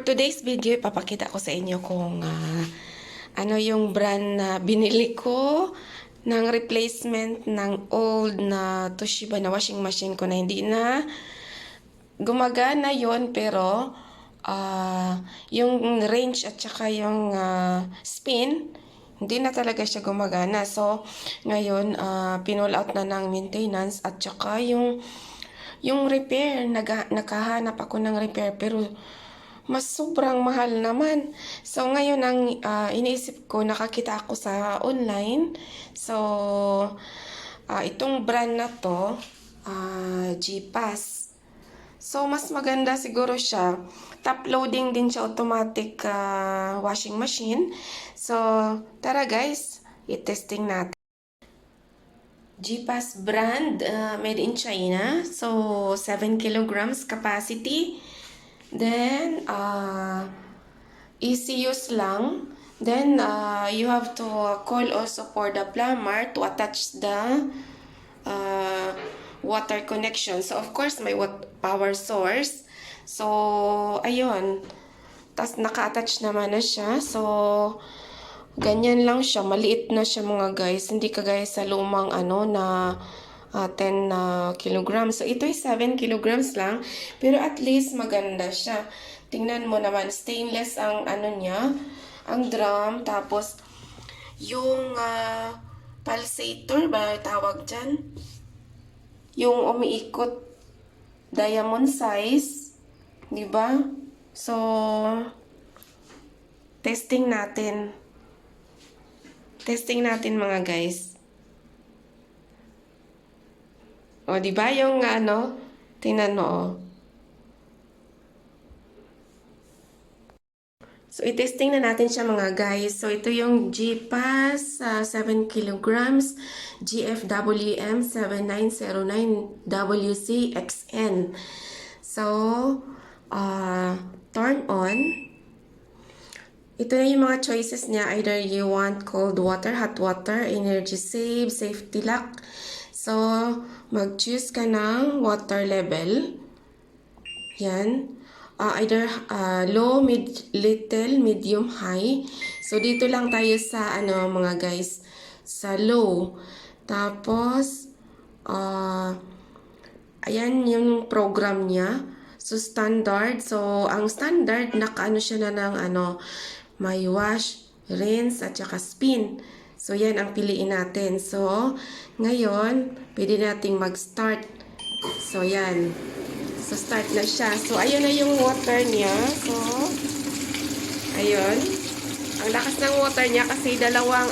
today's video, ipapakita ko sa inyo kung ano yung brand na binili ko ng replacement ng old na Toshiba na washing machine ko na hindi na gumagana yon, pero yung range at saka yung spin, hindi na talaga siya gumagana. So, ngayon, pinull out na ng maintenance at saka yung repair, nakahanap ako ng repair pero mas sobrang mahal naman. So, ngayon ang iniisip ko, nakakita ako sa online. So, itong brand na to, G-Pass. So, mas maganda siguro siya. Top loading din siya, automatic washing machine. So, tara guys, i-testing natin. G-Pass brand, made in China. So, 7 kilograms capacity. Then, easy use lang. Then, you have to call also for the plumber to attach the water connection. So, of course, may power source. So, ayun. Tapos, naka-attach naman na siya. So, ganyan lang siya. Maliit na siya mga guys. Hindi kagaya sa lumang na 10 kilograms. So, ito ay 7 kilograms lang. Pero at least maganda siya. Tingnan mo naman. Stainless ang niya. Ang drum. Tapos, yung pulsator ba tawag dyan? Yung umiikot diamond size. Diba? So, testing natin. Testing natin mga guys. O, di ba yung tingnan mo, o. So, i-testing na natin siya mga guys. So, ito yung G-Pass 7 kilograms GFWM 7909WCXN. So, turn on. Ito na yung mga choices niya. Either you want cold water, hot water, energy save, safety lock. So, mag-choose ka ng water level. Yan. Either low, little, medium, high. So, dito lang tayo sa mga guys, sa low. Tapos, ayan yung program niya. So, standard. So, ang standard, nakaano siya na ng may wash, rinse, at saka spin. So, yan ang piliin natin. So, ngayon, pwede nating mag-start. So, yan. So, start na siya. So, ayun na yung water niya. So, ayun. Ang lakas ng water niya kasi dalawang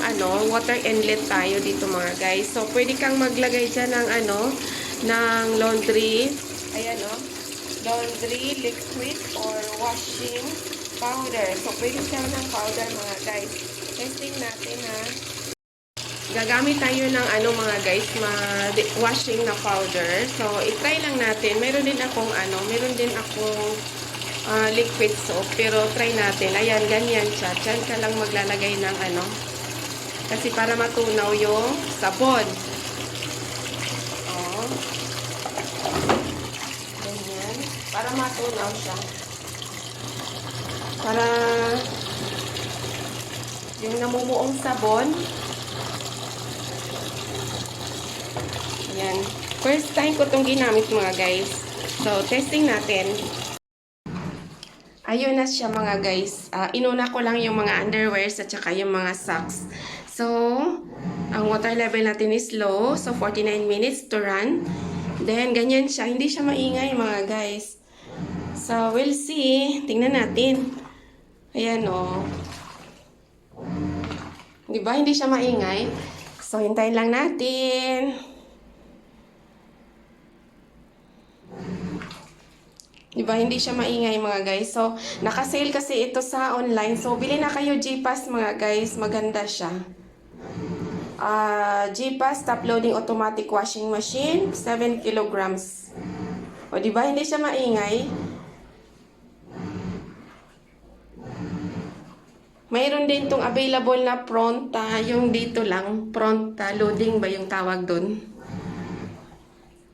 water inlet tayo dito mga guys. So, pwede kang maglagay dyan ng ng laundry. Ayan laundry, liquid, or washing powder. So, pwede siya ng powder mga guys. Testing natin ha. Gagamit tayo ng mga guys, washing na powder. So, i-try lang natin. Meron din akong liquid soap. Pero try natin. Ayan, ganyan siya. Diyan ka lang maglalagay ng kasi para matunaw yung sabon. Oh. Ganyan. Para matunaw siya. Para yung namumuong sabon. Yan. First time ko itong ginamit mga guys. So, testing natin. Ayun na siya mga guys. Inuna ko lang yung mga underwears at saka yung mga socks. So, ang water level natin is low. So, 49 minutes to run. Then, ganyan siya. Hindi siya maingay mga guys. So, we'll see. Tingnan natin. Ayan o. Diba? Hindi siya maingay. So, hintayin lang natin. Diba, hindi siya maingay mga guys. So, naka-sale kasi ito sa online. So, bili na kayo G-Pass mga guys. Maganda siya. G-Pass top loading automatic washing machine. 7 kilograms. O, diba, hindi siya maingay. Mayroon din itong available na front. Yung dito lang. Front loading ba yung tawag dun?